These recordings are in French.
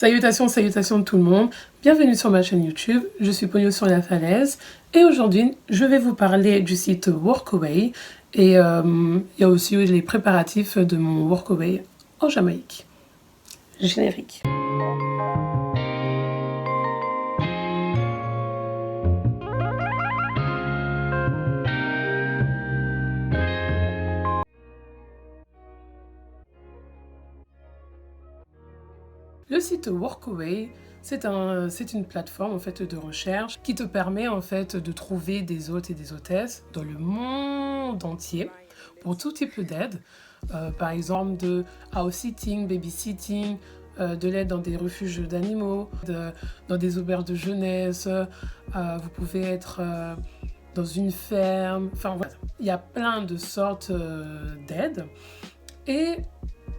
Salutations, salutations tout le monde, bienvenue sur ma chaîne YouTube, je suis Pogno sur la falaise et aujourd'hui je vais vous parler du site Workaway et il y a aussi les préparatifs de mon Workaway en Jamaïque. Générique. Le site Workaway, c'est une plateforme en fait de recherche qui te permet en fait de trouver des hôtes et des hôtesses dans le monde entier pour tout type d'aide. Par exemple de house-sitting, babysitting, de l'aide dans des refuges d'animaux, dans des auberges de jeunesse, vous pouvez être dans une ferme, enfin voilà, il y a plein de sortes d'aides. Et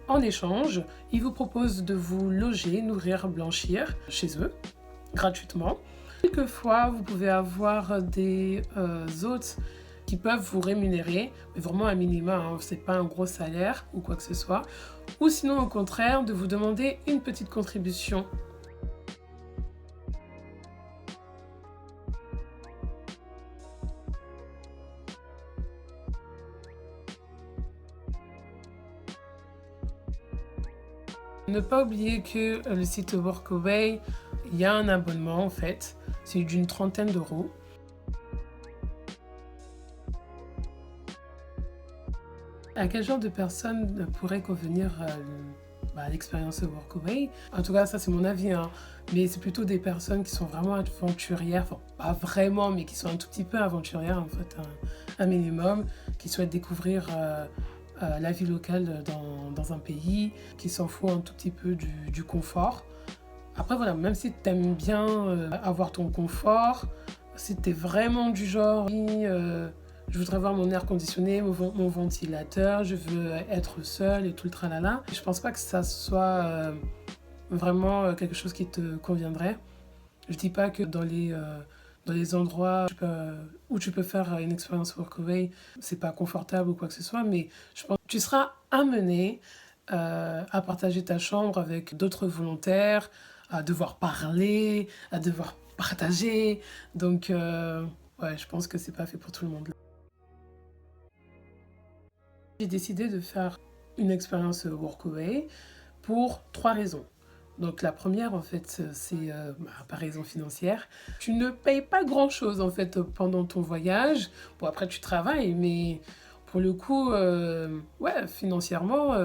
en échange, ils vous proposent de vous loger, nourrir, blanchir chez eux, gratuitement. Quelquefois, vous pouvez avoir des hôtes qui peuvent vous rémunérer, mais vraiment un minimum, hein, c'est pas un gros salaire ou quoi que ce soit. Ou sinon, au contraire, de vous demander une petite contribution. Ne pas oublier que le site Workaway, il y a un abonnement en fait, c'est d'une trentaine d'euros. À quel genre de personnes pourrait convenir l'expérience Workaway? En tout cas, ça c'est mon avis, hein. Mais c'est plutôt des personnes qui sont vraiment aventurières, enfin pas vraiment, mais qui sont un tout petit peu aventurières en fait, un minimum, qui souhaitent découvrir la vie locale dans un pays, qui s'en fout un tout petit peu du confort. Après voilà, même si tu aimes bien avoir ton confort, si tu es vraiment du genre, je voudrais avoir mon air conditionné, mon ventilateur, je veux être seule et tout le tralala, je pense pas que ça soit vraiment quelque chose qui te conviendrait. Je dis pas que dans les endroits où tu peux faire une expérience Workaway, c'est pas confortable ou quoi que ce soit, mais je pense que tu seras amené à partager ta chambre avec d'autres volontaires, à devoir parler, à devoir partager. Donc, ouais, je pense que c'est pas fait pour tout le monde. J'ai décidé de faire une expérience Workaway pour 3 raisons. Donc la première en fait c'est par raison financière. Tu ne payes pas grand chose en fait pendant ton voyage. Bon après tu travailles mais pour le coup ouais financièrement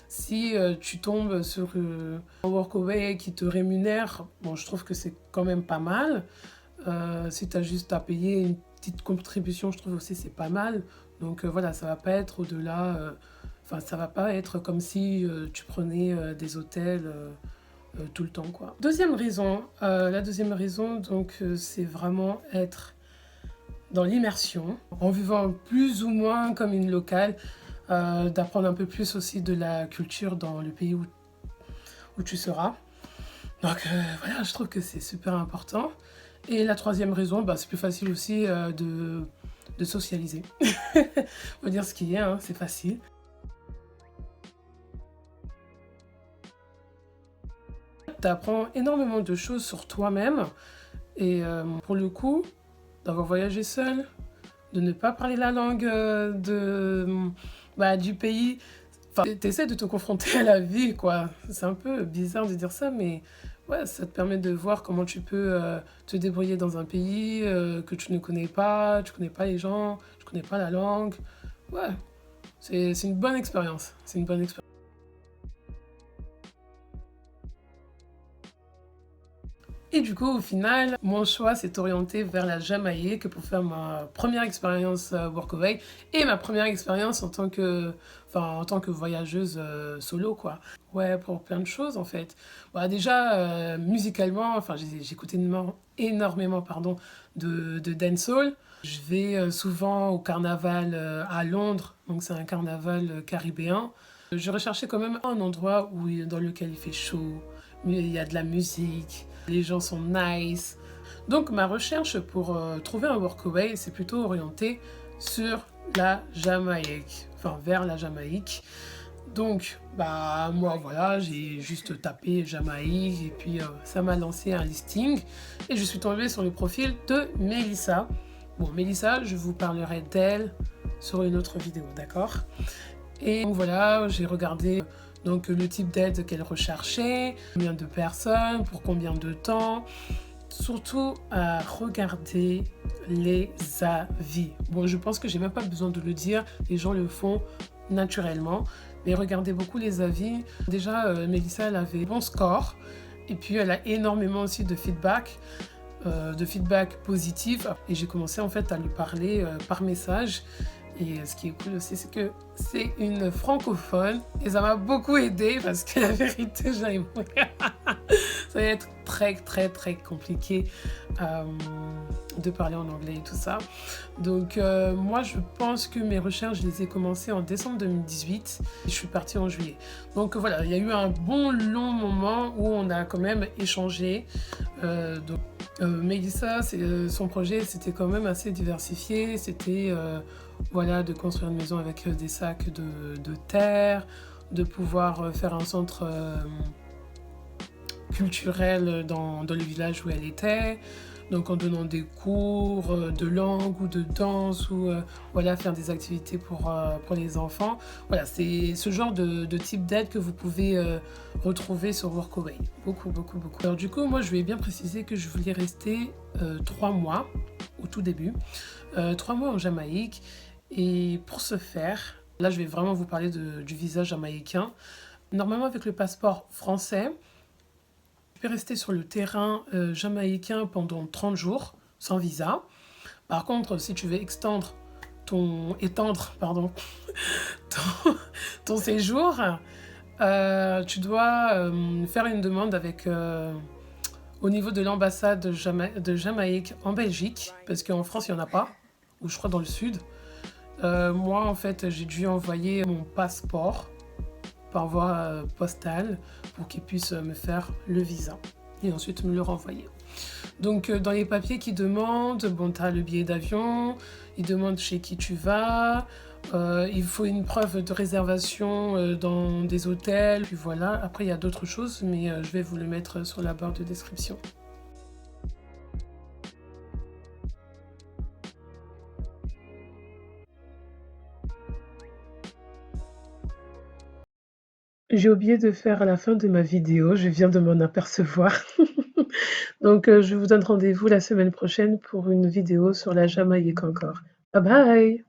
si tu tombes sur un Workaway qui te rémunère, bon je trouve que c'est quand même pas mal. Si tu as juste à payer une petite contribution, je trouve aussi c'est pas mal. Donc voilà, ça va pas être au-delà, enfin ça va pas être comme si tu prenais des hôtels tout le temps quoi. Deuxième raison, la deuxième raison donc c'est vraiment être dans l'immersion, en vivant plus ou moins comme une locale, d'apprendre un peu plus aussi de la culture dans le pays où tu seras. Donc voilà, je trouve que c'est super important. Et la troisième raison, c'est plus facile aussi de socialiser. Faut dire ce qu'il y a, hein, c'est facile. Tu apprends énormément de choses sur toi-même. Et pour le coup, d'avoir voyagé seul, de ne pas parler la langue du pays, tu essaies de te confronter à la vie, quoi. C'est un peu bizarre de dire ça, mais ouais, ça te permet de voir comment tu peux te débrouiller dans un pays que tu ne connais pas, tu connais pas les gens, tu connais pas la langue. Ouais, c'est une bonne expérience. C'est une bonne expérience. Et du coup, au final, mon choix s'est orienté vers la Jamaïque pour faire ma première expérience Workaway et ma première expérience en tant que voyageuse solo, quoi. Ouais, pour plein de choses, en fait. Déjà, musicalement, j'écoutais énormément de dancehall. Je vais souvent au carnaval à Londres, donc c'est un carnaval caribéen. Je recherchais quand même un endroit dans lequel il fait chaud, il y a de la musique, les gens sont nice. Donc ma recherche pour trouver un Workaway, c'est plutôt orienté sur la Jamaïque, enfin vers la Jamaïque. Donc, bah, moi, voilà, j'ai juste tapé Jamaïque et puis ça m'a lancé un listing et je suis tombée sur le profil de Mélissa. Bon, Mélissa, je vous parlerai d'elle sur une autre vidéo, d'accord? Et donc voilà, j'ai regardé donc le type d'aide qu'elle recherchait, combien de personnes, pour combien de temps. Surtout à regarder les avis. Bon, je pense que j'ai même pas besoin de le dire, les gens le font naturellement. Mais regardez beaucoup les avis. Déjà, Mélissa, elle avait bon score. Et puis, elle a énormément aussi de feedback positif. Et j'ai commencé en fait à lui parler par message. Et ce qui est cool aussi, c'est que c'est une francophone. Et ça m'a beaucoup aidé parce que la vérité, j'arrive ça va être très très très compliqué de parler en anglais et tout ça. Donc moi je pense que mes recherches, je les ai commencées en décembre 2018 et je suis partie en juillet. Donc voilà, il y a eu un bon long moment où on a quand même échangé. Mélissa, son projet c'était quand même assez diversifié. C'était voilà, de construire une maison avec des sacs de terre, de pouvoir faire un centre culturel dans le village où elle était, donc en donnant des cours de langue ou de danse ou voilà, faire des activités pour les enfants. Voilà, c'est ce genre de type d'aide que vous pouvez retrouver sur Workaway. Beaucoup, beaucoup, beaucoup. Alors du coup, moi, je vais bien préciser que je voulais rester 3 mois au tout début, 3 mois en Jamaïque. Et pour ce faire, là, je vais vraiment vous parler du visa jamaïcain. Normalement, avec le passeport français, tu peux rester sur le terrain jamaïcain pendant 30 jours sans visa. Par contre, si tu veux étendre pardon, ton séjour, tu dois faire une demande au niveau de l'ambassade de Jamaïque en Belgique, parce qu'en France, il n'y en a pas, ou je crois dans le sud. Moi, en fait, j'ai dû envoyer mon passeport par voie postale pour qu'ils puissent me faire le visa et ensuite me le renvoyer. Donc dans les papiers qu'ils demandent, bon, tu as le billet d'avion, ils demandent chez qui tu vas, il faut une preuve de réservation dans des hôtels, puis voilà. Après il y a d'autres choses, mais je vais vous le mettre sur la barre de description. J'ai oublié de faire la fin de ma vidéo, je viens de m'en apercevoir. Donc je vous donne rendez-vous la semaine prochaine pour une vidéo sur la Jamaïque encore. Bye bye!